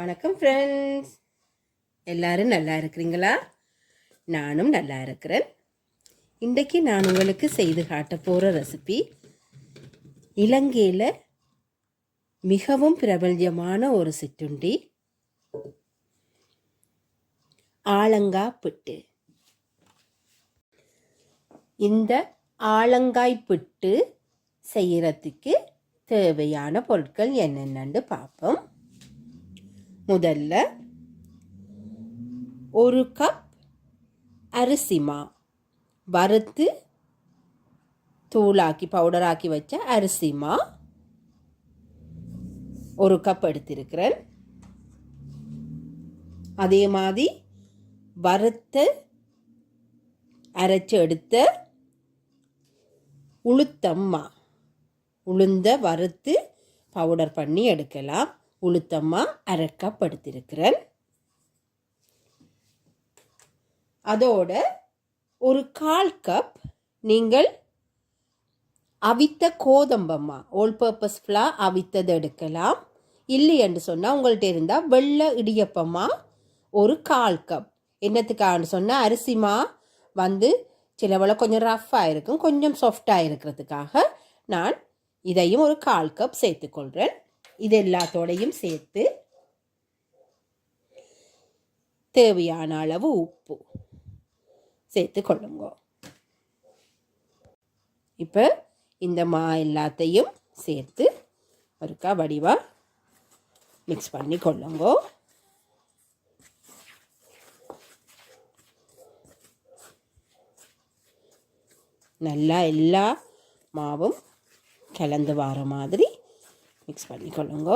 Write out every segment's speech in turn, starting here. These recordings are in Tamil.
வணக்கம் ஃப்ரெண்ட்ஸ், எல்லாரும் நல்லா இருக்கிறீங்களா? நானும் நல்லா இருக்கிறேன். இன்றைக்கு நான் உங்களுக்கு செய்து காட்ட போகிற ரெசிபி இலங்கையில் மிகவும் பிரபல்யமான ஒரு சிற்றுண்டி, ஆலங்காய் புட்டு. இந்த ஆலங்காய் புட்டு செய்கிறதுக்கு தேவையான பொருட்கள் என்னென்னு பார்ப்போம். முதல்ல 1 கப் அரிசிமா, வறுத்து தூளாக்கி பவுடராக்கி வச்ச அரிசிமா 1 கப் எடுத்திருக்கிறேன். அதே மாதிரி வறுத்து அரைச்சி எடுத்த உளுத்தம்மா, உளுந்த வறுத்து பவுடர் பண்ணி எடுக்கலாம். உளுத்தம்மா 1/2 கப் எடுத்திருக்கிறேன். அதோட 1/4 கப் நீங்கள் அவித்த கோதம்பம்மா, ஓல் பர்பஸ் ஃப்ளார் அவித்தது எடுக்கலாம். இல்லை என்று சொன்னால் உங்கள்கிட்ட இருந்தால் வெள்ளை இடியப்பம்மா 1/4 கப். என்னத்துக்கான்னு சொன்னால் அரிசிமா சிலவள கொஞ்சம் ரஃப்பாக இருக்கும், கொஞ்சம் சாஃப்டாக இருக்கிறதுக்காக நான் இதையும் 1/4 கப் சேர்த்துக்கொள்கிறேன். இது எல்லாத்தோடையும் சேர்த்து தேவையான அளவு உப்பு சேர்த்து கொள்ளுங்க. இப்போ இந்த எல்லாத்தையும் சேர்த்து ஒருக்கா வடிவாக மிக்ஸ் பண்ணி கொள்ளுங்க. நல்லா எல்லா மாவும் கலந்து வர மாதிரி மிக்ஸ் பண்ணிக்கொள்ளுங்க.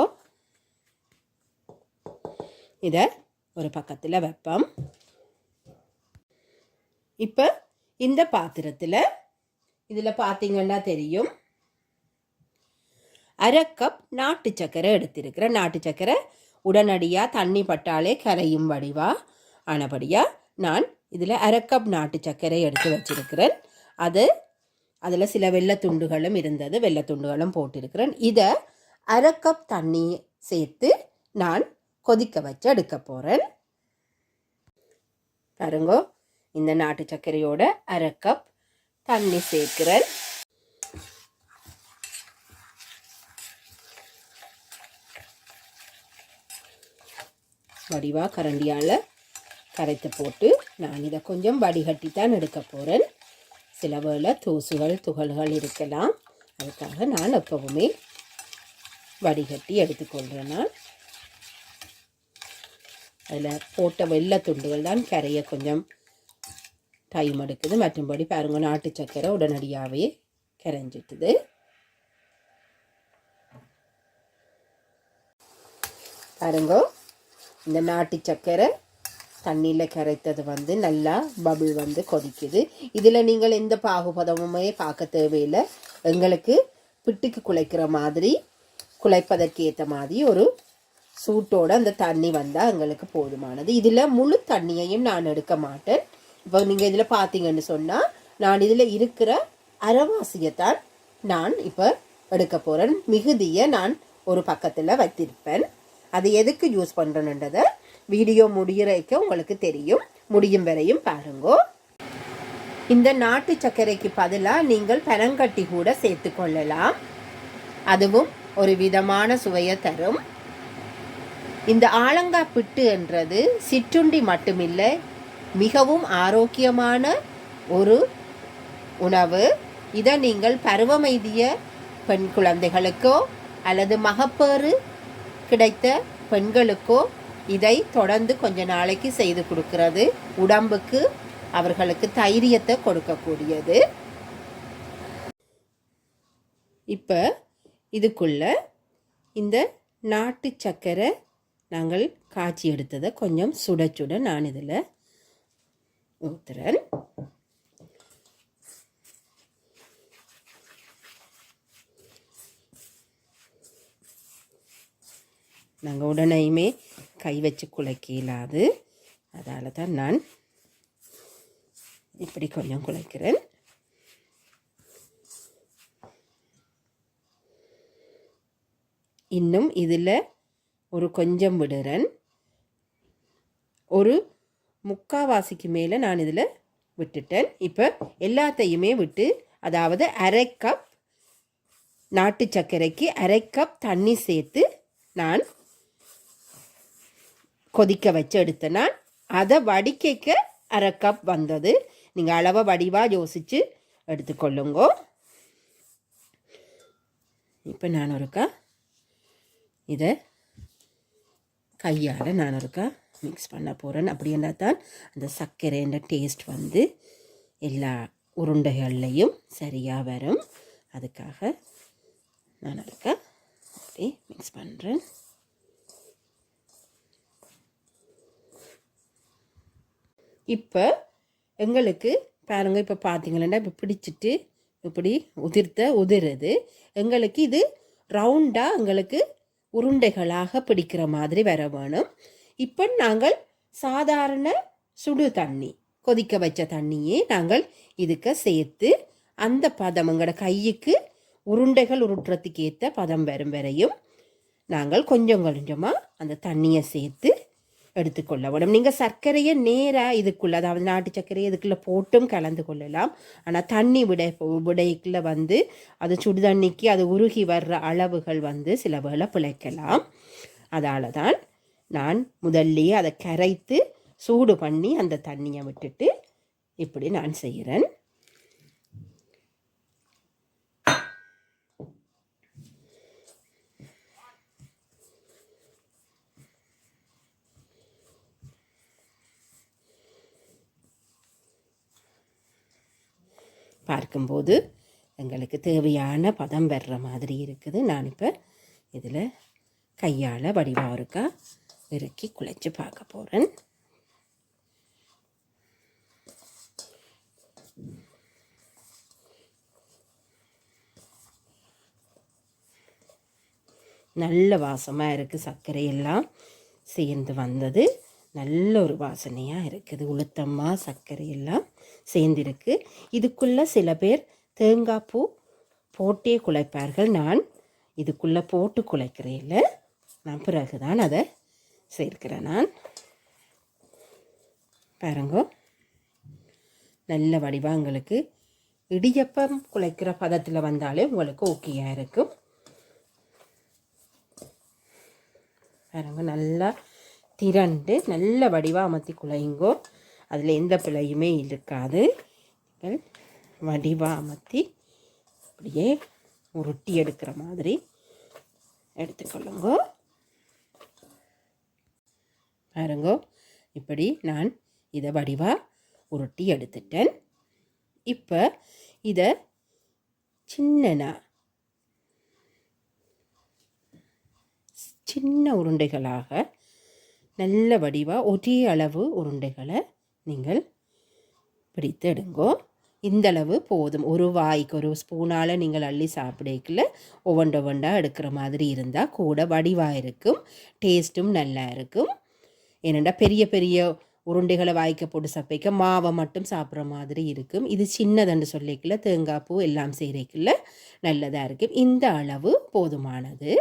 இதை ஒரு பக்கத்தில் வைப்போம். இப்போ இந்த பாத்திரத்தில் இதில் பார்த்தீங்கன்னா தெரியும், 1/2 கப் நாட்டு சர்க்கரை எடுத்திருக்கிறேன். நாட்டு சர்க்கரை உடனடியாக தண்ணி பட்டாலே கரையும் ஆனபடியாக நான் இதில் 1/2 கப் நாட்டு சர்க்கரை எடுத்து வச்சிருக்கிறேன். அதில் சில வெள்ளைத்துண்டுகளும் இருந்தது, வெள்ளைத்துண்டுகளும் போட்டிருக்கிறேன். இதை 1/2 கப் தண்ணி சேர்த்து நான் கொதிக்க வச்சு எடுக்க போகிறேன். பாருங்க, இந்த நாட்டு சர்க்கரையோட 1/2 கப் தண்ணி சேர்க்கிறேன். வடிவாக கரண்டியால் கரைத்து போட்டு நான் இதை கொஞ்சம் வடிகட்டி தான் எடுக்க போகிறேன். சில வேளை துகள்கள் இருக்கலாம், அதுக்காக நான் எப்பவுமே வடிகட்டி எடுத்துக்கொள்கிறேன். நான் அதில் போட்ட வெள்ளை துண்டுகள் தான் கரைய கொஞ்சம் டைம் எடுக்குது. மற்றும்படி பாருங்க, நாட்டு சர்க்கரை உடனடியாகவே கரைஞ்சிட்டுது. பாருங்க, இந்த நாட்டு சர்க்கரை தண்ணியில் கரைத்தது நல்லா பபிள் கொதிக்குது. இதில் நீங்கள் எந்த பாகுபதமுமே பார்க்க தேவையில்லை. எங்களுக்கு பிட்டுக்கு குழைக்கிற மாதிரி, குழைப்பதற்கு ஏற்ற மாதிரி ஒரு சூட்டோடு அந்த தண்ணி வந்தால் எங்களுக்கு போதுமானது. இதில் முழு தண்ணியையும் நான் எடுக்க மாட்டேன். இப்போ நீங்கள் இதில் பார்த்தீங்கன்னு சொன்னால் நான் இதில் இருக்கிற அரைவாசியைத்தான் நான் இப்போ எடுக்க போகிறேன். மிகுதியை நான் ஒரு பக்கத்தில் வைத்திருப்பேன். அது எதுக்கு யூஸ் பண்ணுறேன்றதை வீடியோ முடிகிறதுக்கு உங்களுக்கு தெரியும். முடியும் வரையும் பாருங்கோ. இந்த நாட்டு சர்க்கரைக்கு பதிலாக நீங்கள் பனங்கட்டி கூட சேர்த்து கொள்ளலாம். அதுவும் ஒரு விதமான சுவையை தரும். இந்த ஆலங்காய் புட்டு என்றது சிற்றுண்டி மட்டுமில்லை, மிகவும் ஆரோக்கியமான ஒரு உணவு. இதை நீங்கள் பருவமைதிய பெண் குழந்தைகளுக்கோ அல்லது மகப்பேறு கிடைத்த பெண்களுக்கோ இதை தொடர்ந்து கொஞ்ச நாளைக்கு செய்து கொடுக்கிறது உடம்புக்கு அவர்களுக்கு தைரியத்தை கொடுக்கக்கூடியது. இப்போ இதுக்குள்ள இந்த நாட்டு சர்க்கரை நாங்கள் காய்ச்சி எடுத்ததை கொஞ்சம் சுட சுட நான் இதில் ஊற்றுறேன். நாங்கள் உடனேயுமே கை வச்சு குழைக்க இயலாது, அதால் தான் நான் இப்படி கொஞ்சம் குழைக்கிறேன். இன்னும் இதில் ஒரு கொஞ்சம் விடுறேன். ஒரு முக்காவாசிக்கு மேலே நான் இதில் விட்டுட்டேன். இப்போ எல்லாத்தையுமே விட்டு, அதாவது அரை கப் நாட்டு சர்க்கரைக்கு அரை கப் தண்ணி சேர்த்து நான் கொதிக்க வச்சு எடுத்தேன். நான் அதை வடிக்க அரை கப் வந்தது. நீங்கள் அளவை வடிவாக யோசித்து எடுத்துக்கொள்ளுங்க. இப்போ நான் ஒருக்கா இதை கையால் நான் ஒருக்கா மிக்ஸ் பண்ண போகிறேன். அப்படின்னா தான் அந்த சர்க்கரைன்ற டேஸ்ட் வந்து எல்லா உருண்டைகள்லையும் சரியாக வரும். அதுக்காக நான் ஒருக்கா அப்படி மிக்ஸ் பண்ணுறேன். இப்போ எங்களுக்கு பாருங்க, இப்போ பார்த்தீங்கன்னா இப்போ பிடிச்சிட்டு இப்படி உதிருது. எங்களுக்கு இது ரவுண்டாக எங்களுக்கு உருண்டைகளாக பிடிக்கிற மாதிரி வர வேணும். இப்போ நாங்கள் சாதாரண சுடு தண்ணி, கொதிக்க வச்ச தண்ணியே நாங்கள் இதுக்கு சேர்த்து அந்த பதம் எங்களோட கைக்கு உருண்டைகள் உருட்டுறதுக்கு ஏற்ற பதம் வரும் வரையும் நாங்கள் கொஞ்சம் கொஞ்சமாக அந்த தண்ணியை சேர்த்து எடுத்துக்கொள்ள வேணும். நீங்கள் சர்க்கரையை நேராக இதுக்குள்ளே, அதாவது நாட்டு சர்க்கரையை இதுக்குள்ளே போட்டும் கலந்து கொள்ளலாம். ஆனால் தண்ணி விடைக்குள்ளே வந்து அது சுடு தண்ணிக்கு அது உருகி வர்ற அளவுகள் வந்து சில வேளை பிழைக்கலாம். அதால் தான் நான் முதல்லையே அதை கரைத்து சூடு பண்ணி அந்த தண்ணியை விட்டுட்டு இப்படி நான் செய்கிறேன். பார்க்கும்போது எங்களுக்கு தேவையான பதம் வர்ற மாதிரி இருக்குது. நான் இப்போ இதில் கையால் வடிவாக இருக்கா இறுக்கி குழைச்சி பார்க்க போகிறேன். நல்ல வாசமாக இருக்குது. சர்க்கரையெல்லாம் சேர்ந்து வந்தது. நல்ல ஒரு வாசனையாக இருக்குது. உளுத்தம்மா சர்க்கரையெல்லாம் சேர்ந்திருக்கு. இதுக்குள்ளே சில பேர் தேங்காய் பூ போட்டே குழைப்பார்கள். நான் இதுக்குள்ளே போட்டு குழைக்கிறேன். நான் பிறகு தான் அதை சேர்க்கிறேன். நான் பாருங்க, நல்ல வடிவாக உங்களுக்கு இடியப்பம் குழைக்கிற பதத்தில் வந்தாலே உங்களுக்கு ஓகேயாக இருக்கும். பாருங்க, நல்லா திரண்டு நல்ல வடிவாக அமர்த்தி குழைங்கோ. அதில் எந்த பிழையுமே இருக்காது. வடிவாக அமர்த்தி அப்படியே உருட்டி எடுக்கிற மாதிரி எடுத்துக்கொள்ளுங்க. பாருங்கோ, இப்படி நான் இதை வடிவாக உருட்டி எடுத்துட்டேன். இப்போ இதை சின்ன உருண்டைகளாக நல்ல வடிவாக ஒரே அளவு உருண்டைகளை நீங்கள் பிடித்து எடுங்கோ. இந்தளவு போதும். ஒரு வாய்க்கு ஒரு ஸ்பூனால் நீங்கள் அள்ளி சாப்பிடல ஒவ்வொண்டாக எடுக்கிற மாதிரி இருந்தால் கூட வடிவாக இருக்கும், டேஸ்ட்டும் நல்லா இருக்கும். ஏனெண்டா பெரிய பெரிய உருண்டைகளை வாய்க்க போட்டு சப்பைக்க மாவை மட்டும் சாப்பிட்ற மாதிரி இருக்கும். இது சின்னதுன்னு சொல்லிக்கல, தேங்காய் பூ எல்லாம் செய்கிறதுக்குள்ள நல்லதாக இருக்கும். இந்த அளவு போதுமானது.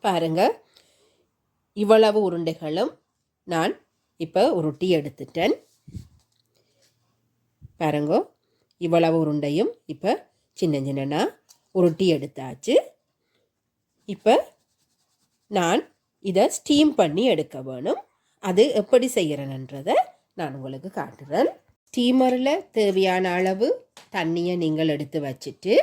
பாருங்க, இவ்வளவு உருண்டைகளும் நான் இப்போ உருட்டி எடுத்துட்டேன். பாருங்க, இவ்வளவு உருண்டையும் இப்போ சின்ன சின்னனா உருட்டி எடுத்தாச்சு. இப்போ நான் இதை ஸ்டீம் பண்ணி எடுக்க வேணும். அது எப்படி செய்கிறேன்றதை நான் உங்களுக்கு காட்டுறேன். ஸ்டீமரில் தேவையான அளவு தண்ணியை நீங்கள் எடுத்து வச்சுட்டு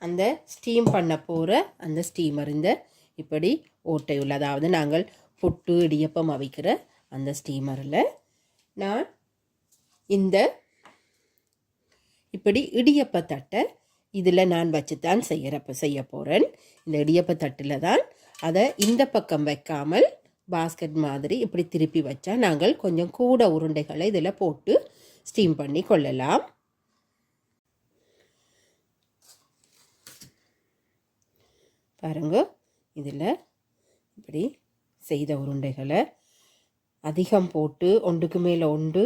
அந்த ஸ்டீம் பண்ண போகிற அந்த ஸ்டீமர் இந்த இப்படி ஓட்டையுள்ள, அதாவது நாங்கள் புட்டு இடியப்பம் அவிக்கிற அந்த ஸ்டீமரில் நான் இந்த இப்படி இடியப்பத்தட்டை இதில் நான் வச்சு தான் செய்ய போகிறேன். இந்த இடியப்பத்தட்டில் தான் அதை இந்த பக்கம் வைக்காமல் பாஸ்கெட் மாதிரி இப்படி திருப்பி வச்சா நாங்கள் கொஞ்சம் கூட உருண்டைகளை இதில் போட்டு ஸ்டீம் பண்ணி கொள்ளலாம். பாருங்க, இதில் இப்படி செய்த உருண்டைகளை அதிகம் போட்டு ஒன்றுக்கு மேலே ஒன்று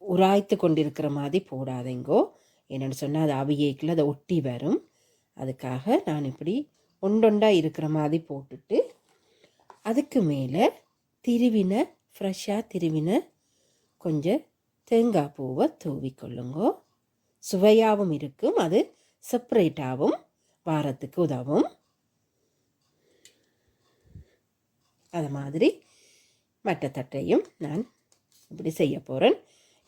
உராய்த்து கொண்டிருக்கிற மாதிரி போடாதீங்கோ. என்னென்னு சொன்னால் அது அவியேக்கில் அதை ஒட்டி வரும். அதுக்காக நான் இப்படி ஒண்டொண்டாக இருக்கிற மாதிரி போட்டுட்டு அதுக்கு மேலே ஃப்ரெஷ்ஷாக திருவின கொஞ்சம் தேங்காய் பூவை தூவிக்கொள்ளுங்கோ. சுவையாகவும் இருக்கும், அது செப்பரேட்டாகவும் வாரத்துக்கு உதவும். அது மாதிரி மற்ற தட்டையும் நான் இப்படி செய்ய போகிறேன்.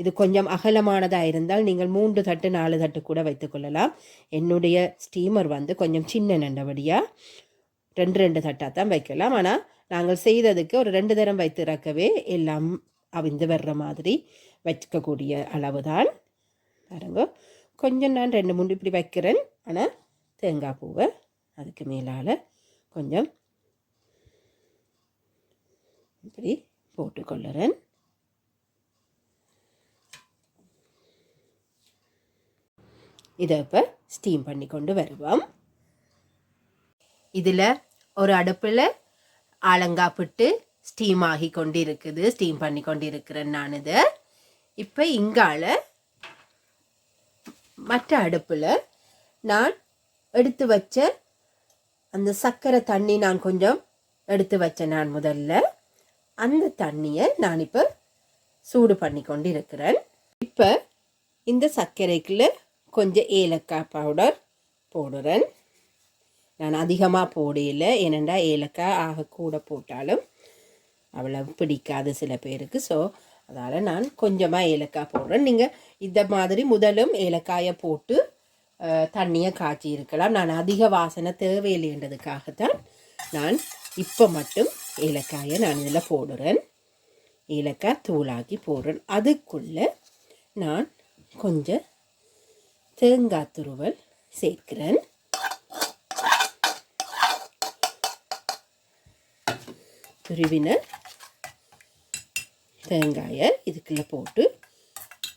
இது கொஞ்சம் அகலமானதாக இருந்தால் நீங்கள் 3 தட்டு 4 தட்டு கூட வைத்துக்கொள்ளலாம். என்னுடைய ஸ்டீமர் கொஞ்சம் சின்ன நண்டபடியாக 2 தட்டாக தான் வைக்கலாம். ஆனால் நாங்கள் செய்ததுக்கு ஒரு 2 தரம் வைத்து இறக்கவே எல்லாம் அவிந்து வர்ற மாதிரி வைக்கக்கூடிய அளவு தான். பாருங்க, கொஞ்சம் நான் 2 3 இப்படி வைக்கிறேன். ஆனால் தேங்காய் பூவை அதுக்கு மேலால் கொஞ்சம் இப்படி போட்டுக்கொள்ளுறேன். இதை இப்போ ஸ்டீம் பண்ணி கொண்டு வருவோம். இதில் ஒரு அடுப்பில் ஆலங்காப்பிட்டு ஸ்டீம் ஆகி கொண்டு இருக்குது, ஸ்டீம் பண்ணி கொண்டு இருக்கிறேன் நான். இதை இப்போ இங்கால மற்ற அடுப்பில் நான் எடுத்து வச்ச அந்த சர்க்கரை தண்ணி நான் கொஞ்சம் எடுத்து வச்சேன். நான் முதல்ல அந்த தண்ணியை நான் இப்போ சூடு பண்ணி கொண்டு இருக்கிறேன். இப்போ இந்த சர்க்கரைக்குள்ள கொஞ்சம் ஏலக்காய் பவுடர் போடுறேன். நான் அதிகமாக போடையில், ஏனெண்டா ஏலக்காய் ஆக கூட போட்டாலும் அவ்வளவு பிடிக்காது சில பேருக்கு. ஸோ அதால் நான் கொஞ்சமாக ஏலக்காய் போடுறேன். நீங்கள் இந்த மாதிரி முதலும் ஏலக்காயை போட்டு தண்ணியை காய்ச்சி இருக்கலாம். நான் அதிக வாசனை தேவையில்லைன்றதுக்காகத்தான் நான் இப்போ மட்டும் ஏலக்காயை நான் இதில் போடுறேன். ஏலக்காய் தூளாக்கி போடுறேன். அதுக்குள்ளே நான் கொஞ்சம் தேங்காய் துருவல் சேர்க்கிறேன். துருவின தேங்காயை இதுக்குள்ளே போட்டு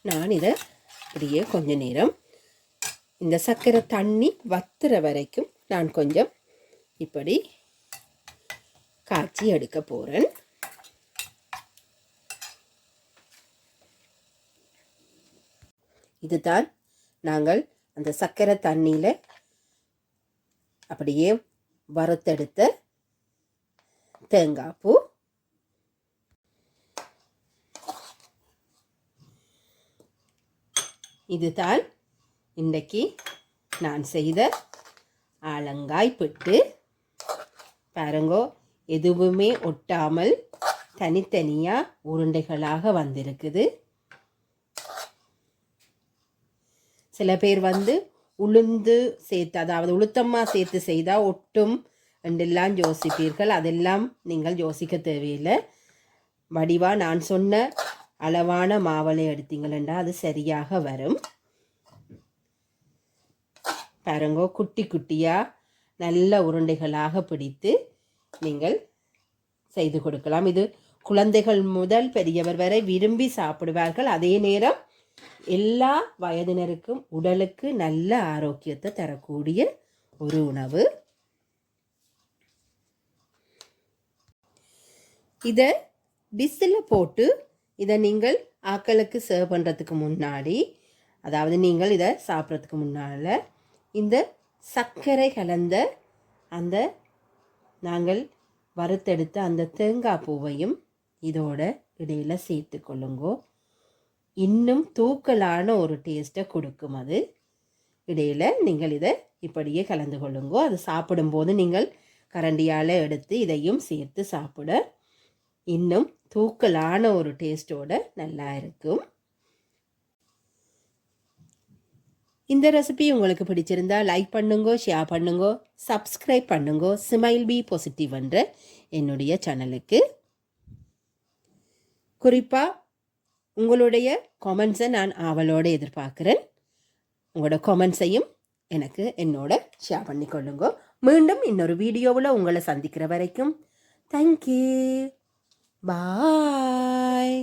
நான் இதை இப்படியே கொஞ்ச நேரம் இந்த சர்க்கரை தண்ணி வத்துற வரைக்கும் நான் கொஞ்சம் இப்படி காய்ச்சி எடுக்க போகிறேன். இதுதான் நாங்கள் அந்த சர்க்கரை தண்ணியில் அப்படியே வறுத்தெடுத்த தேங்காய் பூ. இதுதான் இன்றைக்கு நான் செய்த ஆலங்காய் புட்டு. பாருங்கோ, எதுவுமே ஒட்டாமல் தனித்தனியாக உருண்டைகளாக வந்திருக்குது. சில பேர் உளுந்து சேர்த்து, அதாவது உளுத்தம்மா சேர்த்து செய்தால் ஒட்டும் என்றெல்லாம் யோசிப்பீர்கள். அதெல்லாம் நீங்கள் யோசிக்க தேவையில்லை. வடிவாக நான் சொன்ன அளவான மாவளை எடுத்தீங்களா அது சரியாக வரும். பாருங்கோ, குட்டி குட்டியாக நல்ல உருண்டைகளாக பிடித்து நீங்கள் செய்து கொடுக்கலாம். இது குழந்தைகள் முதல் பெரியவர் வரை விரும்பி சாப்பிடுவார்கள். அதே நேரம் எல்லா வயதினருக்கும் உடலுக்கு நல்ல ஆரோக்கியத்தை தரக்கூடிய ஒரு உணவு. இதை டிஷ்ஷில் போட்டு இதை நீங்கள் ஆக்களுக்கு சர்வ் பண்ணுறதுக்கு முன்னாடி, அதாவது நீங்கள் இதை சாப்பிட்றதுக்கு முன்னால் இந்த சர்க்கரை கலந்த அந்த நாங்கள் வறுத்தெடுத்த அந்த தேங்காய் பூவையும் இதோட இடையில் சேர்த்து கொள்ளுங்கோ. இன்னும் தூக்கலான ஒரு டேஸ்ட்டை கொடுக்கும். அது இடையில் நீங்கள் இதை இப்படியே கலந்து கொள்ளுங்கோ. அது சாப்பிடும்போது நீங்கள் கரண்டியால் எடுத்து இதையும் சேர்த்து சாப்பிட இன்னும் தூக்கலான ஒரு டேஸ்ட்டோட நல்லா இருக்கும். இந்த ரெசிபி உங்களுக்கு பிடிச்சிருந்தா லைக் பண்ணுங்கோ, ஷேர் பண்ணுங்கோ, சப்ஸ்கிரைப் பண்ணுங்கோ. ஸ்மைல் பி பாசிட்டிவ் என்ற என்னுடைய சேனலுக்கு. குறிப்பாக உங்களுடைய கமெண்ட்ஸை நான் ஆவலோடு எதிர்பார்க்குறேன். உங்களோட கமெண்ட்ஸையும் எனக்கு என்னோட ஷேர் பண்ணிக்கொள்ளுங்கோ. மீண்டும் இன்னொரு வீடியோவில் உங்களை சந்திக்கிற வரைக்கும் தேங்க்யூ பாய்.